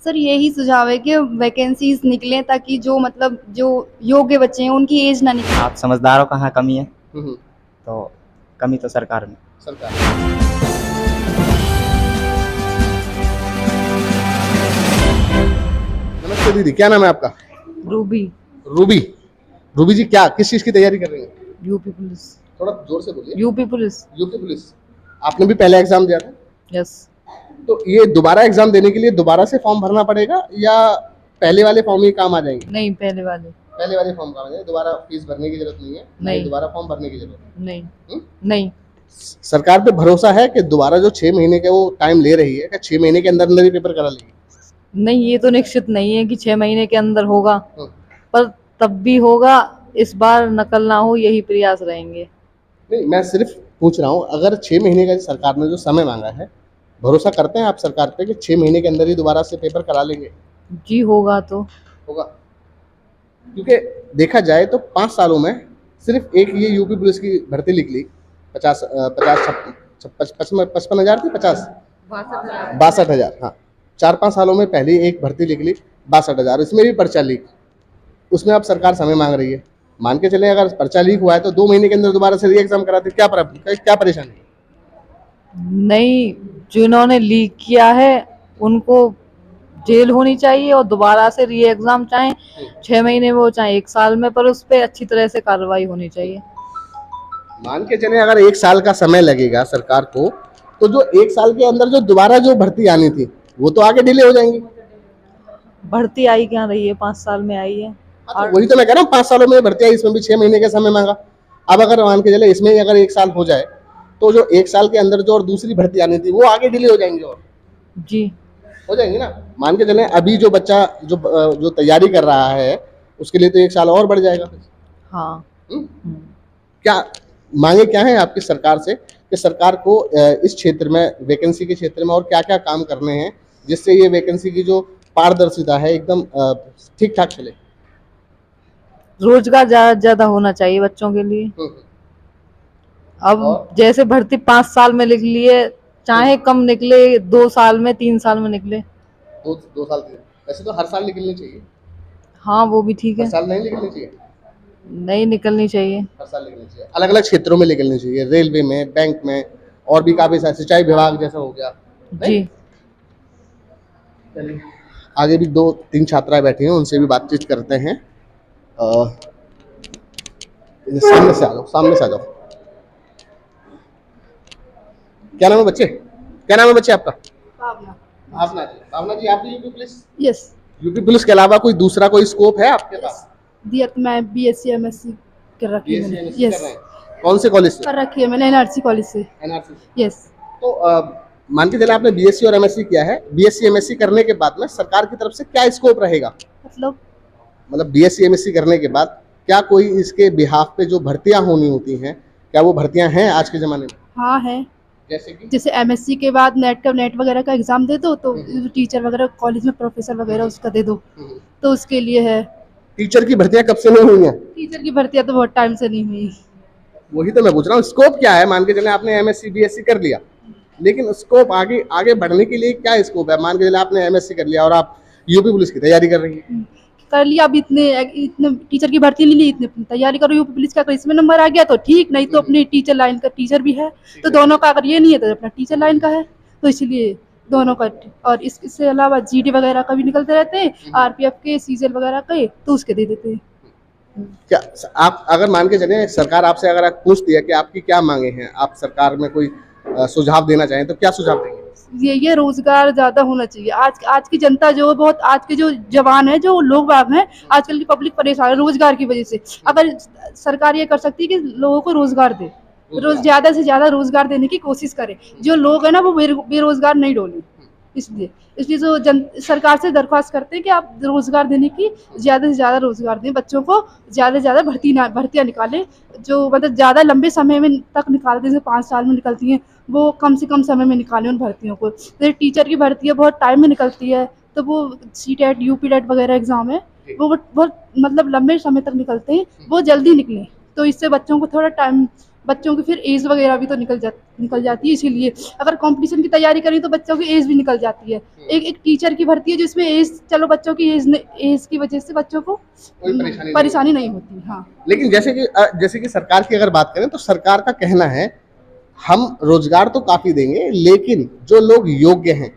Sir यही सुझाव है कि वैकेंसीज निकलें ताकि जो मतलब जो योग्य बच्चे हैं उनकी एज ना निकले। आप समझदार हो, कहाँ कमी है? हम्म, तो कमी तो सरकार में। सरकार। नमस्ते दीदी, क्या नाम है आपका? रूबी। रूबी। रूबी जी, क्या किस चीज की तैयारी कर रही हैं? UP police. थोड़ा जोर से बोलिए। UP police. UP police. आपने भी पहला एग्जाम दिया था? यस। तो ये दोबारा एग्जाम देने के लिए दोबारा से फॉर्म भरना पड़ेगा या पहले वाले फॉर्म ही काम आ जाएंगे? नहीं, पहले वाले। पहले वाले फॉर्म काम आ जाएंगे, दोबारा फीस भरने की जरूरत नहीं है? नहीं। दोबारा फॉर्म भरने की जरूरत नहीं। है? नहीं। सरकार पे भरोसा है कि दोबारा जो 6 महीने का वो टाइम ले रही है, क्या 6 महीने के अंदर अंदर ही पेपर करा लेगी? नहीं, ये तो निश्चित नहीं है कि 6 महीने के अंदर होगा, हम्म। पर तब भी होगा। इस बार नकल ना हो, यही प्रयास रहेंगे। नहीं, मैं सिर्फ पूछ रहा हूँ, अगर 6 महीने का सरकार ने जो समय मांगा है, भरोसा करते हैं आप सरकार पे कि 6 महीने के अंदर ही दोबारा से पेपर करा लेंगे? जी होगा तो। होगा। क्योंकि देखा जाए तो 5 सालों में सिर्फ एक ये यूपी पुलिस की भर्ती निकली, 55 हजार थी, 62,000। हाँ, 4-5 सालों में पहली एक भर्ती निकली 62,000, इसमें भी पर्चा लीक। उसमें अब सरकार समय मांग रही है। मान के चले अगर पर्चा लीक हुआ है तो 2 महीने के अंदर दोबारा से री एग्जाम कराते, क्या परेशानी? नहीं, जिन्होंने लीक किया है उनको जेल होनी चाहिए और दोबारा से री एग्जाम, चाहे 6 महीने में हो चाहे 1 साल में, पर उस पर अच्छी तरह से कार्रवाई होनी चाहिए। मान के चले अगर 1 साल का समय लगेगा सरकार को, तो जो 1 साल के अंदर जो दोबारा जो भर्ती आनी थी वो तो आगे डिले हो जाएंगी। भर्ती आई क्या रही है, 5 साल में आई है। तो वही तो मैं कह रहा हूँ, 5 सालों में भर्ती आई, इसमें भी 6 महीने का समय मांगा। अब अगर मान के चले इसमें अगर 1 साल हो जाए तो जो 1 साल के अंदर जो और दूसरी भर्ती आनी थी वो आगे डिले हो जाएंगे, और जी हो जाएंगी ना। मान के चले अभी जो बच्चा जो तैयारी कर रहा है उसके लिए तो 1 साल और बढ़ जाएगा। हाँ। क्या मांगे क्या है आपकी सरकार से कि सरकार को इस क्षेत्र में, वैकेंसी के क्षेत्र में और क्या क्या काम करने हैं जिससे ये वैकेंसी की जो पारदर्शिता है एकदम ठीक ठाक चले? रोजगार ज्यादा होना चाहिए बच्चों के लिए। अब जैसे भर्ती 5 साल में लिख लिए, चाहे कम निकले, 2 साल में, 3 साल में निकले। 2 साल के वैसे तो हर साल निकलनी चाहिए। हाँ, वो भी ठीक है। हर साल नहीं निकलनी चाहिए? नहीं निकलनी चाहिए। हर साल निकलनी चाहिए, अलग अलग क्षेत्रों में निकलनी चाहिए, रेलवे में, बैंक में, और भी काफी सारे, सिंचाई विभाग जैसा हो गया। जी। चलिए, आगे भी 2-3 छात्राएं बैठी हैं, उनसे भी बातचीत करते हैं। सामने से आ जाओ, सामने से आ जाओ। क्या नाम है बच्चे? क्या नाम है बच्चे आपका? भावना। भावना जी। भावना जी, आप भी UP police? Yes. UP police के अलावा कोई दूसरा कोई स्कोप है आपके पास? दिया तो मैं बीएससी एमएससी कर रखी है मैंने। BSc यस, कर रहे हैं। कौन से कॉलेज से? कर रखी है मैंने एनआरसी कॉलेज से। एनआरसी। यस। तो मान के चले आपने बीएससी और एमएससी किया है, बीएससी एमएससी करने के बाद में सरकार की तरफ से क्या स्कोप रहेगा? मतलब बीएससी एमएससी करने के बाद क्या कोई इसके बिहाफ पे जो भर्तियां होनी होती हैं, क्या वो भर्तियां हैं आज के जमाने में? हाँ है। जैसे कि जैसे एमएससी के बाद नेट वगैरह का एग्जाम दे दो तो टीचर वगैरह कॉलेज में, प्रोफेसर वगैरह उसका दे दो, तो उसके लिए है। टीचर की भर्तियां कब से नहीं हुई हैं? टीचर की भर्तियां तो बहुत टाइम से नहीं हुई। वही तो मैं पूछ रहा हूँ, स्कोप क्या है? मान के चले आपने एमएससी बीएससी कर लिया, लेकिन स्कोप आगे आगे बढ़ने के लिए क्या स्कोप है? मान के चले आपने एमएससी कर लिया और आप यूपी पुलिस की तैयारी कर रही है। कर लिया, अब इतने टीचर की भर्ती नहीं ली, इतने तैयारी करो यूपी पुलिस का, तो इसमें नंबर आ गया तो ठीक, नहीं तो अपनी टीचर लाइन का टीचर भी है, तो दोनों का अगर ये नहीं है तो अपना टीचर लाइन का है, तो इसलिए दोनों का। और इसके अलावा जीडी वगैरह का भी निकलते रहते हैं, आरपीएफ के, सीजीएल वगैरह के, तो उसके दे देते हैं। क्या आप अगर मान के चले सरकार आपसे अगर पूछती है कि आपकी क्या मांगे हैं, आप सरकार में कोई सुझाव देना चाहें तो क्या सुझाव देंगे? ये रोजगार ज्यादा होना चाहिए। आज की जनता जो बहुत, आज के जो जवान है, जो लोग बाग हैं, आजकल की पब्लिक परेशान है रोजगार की वजह से। अगर सरकार ये कर सकती है कि लोगों को रोजगार दे, ज्यादा से ज्यादा रोजगार देने की कोशिश करे, जो लोग है ना वो बेरोजगार नहीं डोले। इसलिए जो सरकार से दरख्वास्त करते हैं कि आप रोजगार देने की, ज्यादा से ज्यादा रोजगार दें, बच्चों को ज्यादा से ज्यादा भर्तियां निकालें, जो मतलब ज्यादा लंबे समय में तक निकालते हैं, 5 साल में निकलती हैं, वो कम से कम समय में निकालें उन भर्तियों को। तो टीचर की भर्तियां बहुत टाइम में निकलती है, तो वो सीटेट, यूपीटेट वगैरह एग्जाम है, वो बहुत मतलब लंबे समय तक निकलते हैं, वो जल्दी निकलें, तो इससे बच्चों को थोड़ा टाइम बच्चों की फिर एज वगैरह भी तो निकल जाती है। इसीलिए अगर कंपटीशन की तैयारी करें तो बच्चों की एज भी निकल जाती है। एक एक टीचर की भर्ती है जिसमें एज, चलो बच्चों की एज की वजह से बच्चों को कोई परेशानी परेशानी नहीं होती। हाँ, लेकिन जैसे कि सरकार की अगर बात करें तो सरकार का कहना है हम रोजगार तो काफी देंगे, लेकिन जो लोग योग्य हैं,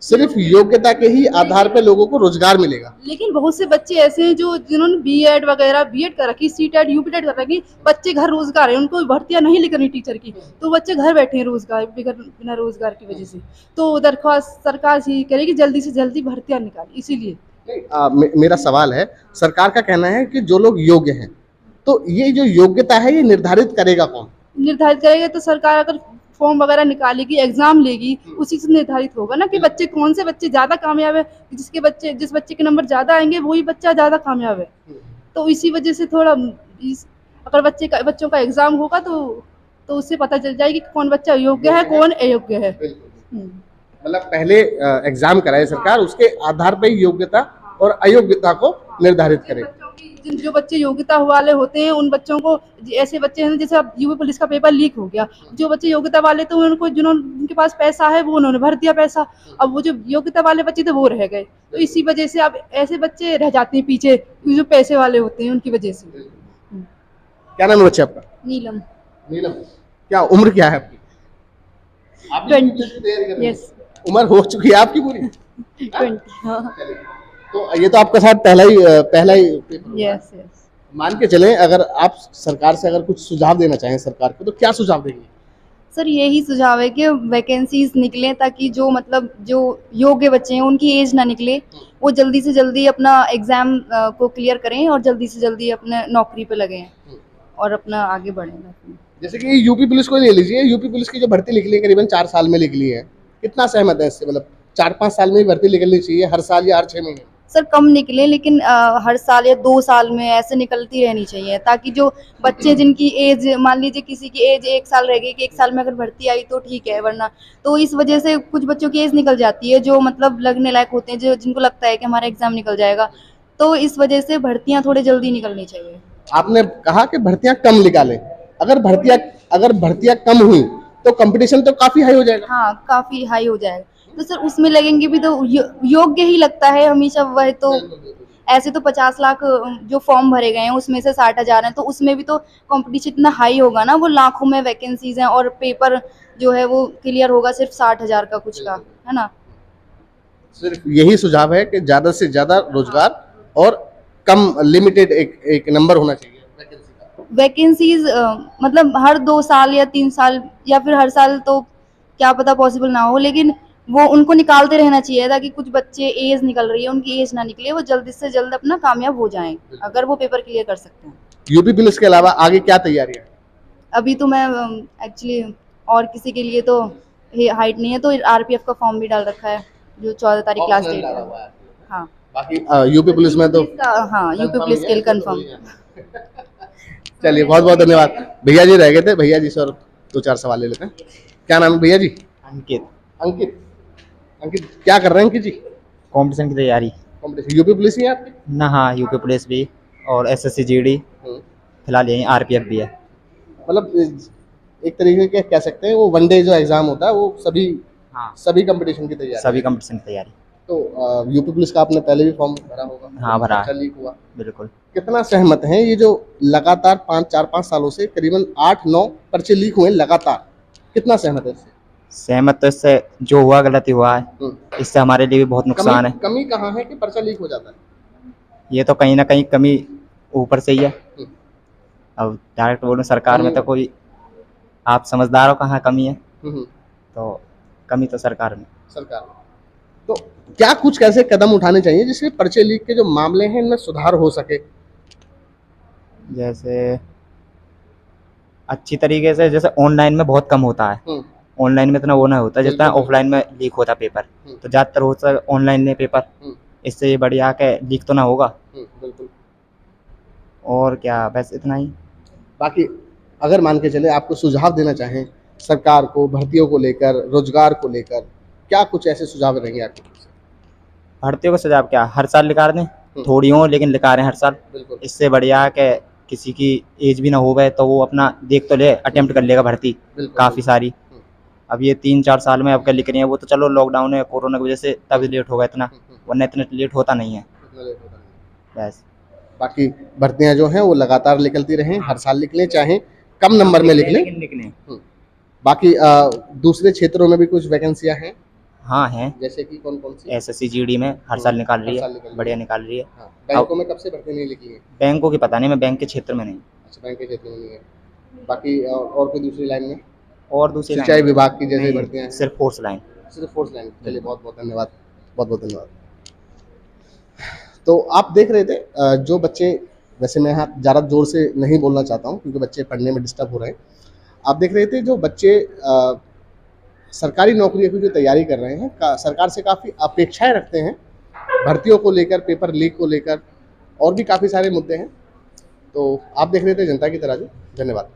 सिर्फ योग्यता के ही आधार पे लोगों को रोजगार मिलेगा। लेकिन बहुत से बच्चे ऐसे हैं जो जिन्होंने बीएड कर रखी, सीटेड यूपीटेड कर रखी, बच्चे घर रोजगार है, उनको भर्तियां नहीं लिखनी टीचर की, तो बच्चे घर बैठे हैं रोजगार बिना रोजगार की वजह से। तो दरख्वास्त सरकार से यही करेगी जल्दी से जल्दी भर्तियां निकाले। इसीलिए नहीं, मेरा सवाल है, सरकार का कहना है कि जो लोग योग्य हैं, तो ये जो योग्यता है ये निर्धारित करेगा कौन? निर्धारित करेगा तो सरकार अगर फॉर्म वगैरह निकालेगी, एग्जाम लेगी, उसी से निर्धारित होगा ना कि बच्चे कौन से बच्चे ज्यादा कामयाब है। जिस बच्चे के नंबर ज्यादा आएंगे वही बच्चा ज्यादा कामयाब है। तो इसी वजह से थोड़ा अगर बच्चों का एग्जाम होगा तो उससे पता चल जाएगी कि कौन बच्चा योग्य है, कौन अयोग्य है। मतलब पहले एग्जाम कराए सरकार, उसके आधार पे ही योग्यता और अयोग्यता को निर्धारित करे। जो बच्चे योग्यता वाले होते हैं उन बच्चों को, ऐसे बच्चे हैं जैसे अब यूपी पुलिस का पेपर लीक हो गया, जो बच्चे योग्यता वाले तो उनको, जिनके पास पैसा है वो उन्होंने भर दिया पैसा, अब वो जो योग्यता वाले बच्चे थे वो रह गए। तो इसी वजह से अब ऐसे बच्चे रह जाते हैं पीछे, जो पैसे वाले होते हैं उनकी वजह से। क्या नाम है बच्चे आपका? नीलम। नीलम, क्या उम्र क्या है आपकी? 20। यस, उम्र हो चुकी है आपकी पूरी? 20। हाँ, तो ये तो आपका साथ पहला ही पेपर होगा। Yes yes. मान के चले, अगर आप सरकार से अगर कुछ सुझाव देना चाहें सरकार को, तो क्या सुझाव देंगे? सर यही सुझाव है कि वैकेंसीज निकलें ताकि जो योग्य बच्चे हैं उनकी एज ना निकले, वो जल्दी से जल्दी अपना एग्जाम को क्लियर करें और जल्दी से जल्दी अपने नौकरी पे लगें और अपना आगे बढ़ें। जैसे कि यूपी पुलिस को ले लीजिए, यूपी पुलिस की जो भर्ती निकली है करीबन 4 साल में निकली है, कितना सहमत है इससे? मतलब 4-5 साल में ही भर्ती निकलनी चाहिए, हर साल या हर 6 महीने? सर कम निकले, लेकिन हर साल या 2 साल में ऐसे निकलती रहनी चाहिए, ताकि जो बच्चे जिनकी एज, मान लीजिए किसी की एज 1 साल रह गई कि 1 साल में अगर भर्ती आई तो ठीक है, वरना तो इस वजह से कुछ बच्चों की एज निकल जाती है जो मतलब लगने लायक होते हैं, जो जिनको लगता है कि हमारा एग्जाम निकल जाएगा, तो इस वजह से भर्तियां थोड़े जल्दी निकलनी चाहिए। आपने कहा कि भर्तियां कम निकालें, अगर भर्तियां कम हुई तो कंपटीशन तो काफी हाई हो जाएगा। हाँ, काफी हाई हो जाएगा, तो सर उसमें लगेंगे भी तो योग्य ही लगता है हमेशा वह, तो ऐसे तो 50 लाख जो फॉर्म भरे गए हैं उसमें से 60,000 हैं, तो उसमें भी तो कंपटीशन इतना हाई होगा ना, वो लाखों में वैकेंसीज हैं और पेपर जो है वो क्लियर होगा सिर्फ 60,000 का कुछ का, है ना। सिर्फ यही सुझाव है कि ज्यादा से ज्यादा रोजगार और कम लिमिटेड एक नंबर होना चाहिए वैकेंसी का। वैकेंसीज मतलब हर 2 साल या 3 साल या फिर हर साल तो क्या पता पॉसिबल ना हो, लेकिन वो उनको निकालते रहना चाहिए ताकि कुछ बच्चे एज निकल रही है उनकी एज ना निकले, वो जल्दी से जल्द अपना कामयाब हो जाएं अगर वो पेपर क्लियर कर सकते हैं। यूपी पुलिस के अलावा आगे क्या तैयारी है? अभी तो मैं एक्चुअली और किसी के लिए तो हाइट नहीं है, तो आरपीएफ का फॉर्म भी डाल रखा है जो 14 तारीख लास्ट डेट है। हाँ, बाकी यूपी पुलिस में तो हाँ, यूपी पुलिस के लिए कंफर्म। चलिए, बहुत बहुत धन्यवाद। भैया जी रह गए थे, भैया जी से और 2-4 सवाल ले लेते हैं। क्या नाम है भैया जी? अंकित। अंकित, अंकित क्या कर रहे हैं अंकित जी? कंपटीशन की तैयारी। कंपटीशन यूपी पुलिस ही है आपकी? ना, हाँ, यूपी पुलिस भी और एसएससी जीडी, फिलहाल यही आरपीएफ भी है। मतलब एक तरीके के कह सकते हैं वो वनडे जो एग्जाम होता है वो सभी कंपटीशन की तैयारी। सभी कंपटीशन की तैयारी। तो यूपी पुलिस का आपने पहले भी फॉर्म भरा होगा? हाँ, भरा है। अच्छा, लीक हुआ? बिल्कुल। कितना सहमत हैं ये जो लगातार 4-5 सालों से करीबन 8-9 पर्चे लीक हुए लगातार, कितना सहमत है इससे? सहमत तो इससे जो हुआ गलती हुआ है, इससे हमारे लिए भी बहुत नुकसान है। कमी कहाँ है कि पर्चा लीक हो जाता है? ये तो कहीं ना कहीं कमी ऊपर से ही है। अब डायरेक्ट बोलूं सरकार में तो कोई, आप समझदार हो कहाँ कमी है, तो कमी तो सरकार में। तो क्या कुछ कैसे कदम उठाने चाहिए जिससे पर्चे लीक के जो मामले हैं इनमें सुधार हो सके? जैसे अच्छी तरीके से, जैसे ऑनलाइन में बहुत कम होता है, ऑनलाइन में इतना वो नहीं होता जितना ऑफलाइन में लीक होता पेपर, तो ज़्यादातर होता है ऑनलाइन में पेपर, इससे ये बढ़िया के लीक तो ना होगा। बिल्कुल। और क्या, बस इतना ही। बाकी अगर मान के चले आपको सुझाव देना चाहें सरकार को भर्तियों को लेकर, रोजगार को लेकर, क्या कुछ ऐसे सुझाव रहेंगे आपके? भर्तियों को सुझाव क्या, हर साल लिखा दें, थोड़ी हो लेकिन लिखा रहे हैं हर साल, बिल्कुल। इससे बढ़िया के किसी की एज भी ना हो गए तो वो अपना देख तो ले, अटेम्प्ट कर लेगा भर्ती बिल्कुल काफ़ी सारी। अब ये 3-4 साल में अब क्या लिख रही हैं, वो तो चलो लॉकडाउन है कोरोना की वजह से तभी लेट हो गया इतना, वरना इतना लेट होता नहीं है। इतना लेट होता नहीं। बस बाकी भर्तियां जो हैं वो लगातार निकलती रहें, हर साल निकलें, चाहे कम नंबर में निकलें। लेकिन निकले। बाकी दूसरे क्षेत्रों में भी कुछ वैकेंसियां हैं, हाँ हैं, जैसे कि कौन कौन सी? एसएससी जीडी में हर साल निकाल रही हर साल है, निकल रही बढ़िया है। निकाल रही है। हाँ, बैंकों में कब से भर्ती नहीं निकली है? बैंकों की पता नहीं, मैं बैंक के क्षेत्र में नहीं। अच्छा, बैंक के क्षेत्र में नहीं है। बाकी और कोई दूसरी लाइन में? और दूसरी सिंचाई लाइन विभाग की जैसे नहीं, भर्तियां हैं? सिर्फ फोर्स लाइन। सिर्फ फोर्स लाइन। चलिए, बहुत बहुत धन्यवाद, बहुत बहुत धन्यवाद। तो आप देख रहे थे जो बच्चे, वैसे मैं यहाँ ज़्यादा जोर से नहीं बोलना चाहता हूँ क्योंकि बच्चे पढ़ने में डिस्टर्ब हो रहे हैं। आप देख रहे थे जो बच्चे सरकारी नौकरियों की जो तैयारी कर रहे हैं, सरकार से काफ़ी अपेक्षाएं रखते हैं, भर्तियों को लेकर, पेपर लीक को लेकर, और भी काफ़ी सारे मुद्दे हैं। तो आप देख रहे थे जनता की तराजू। धन्यवाद।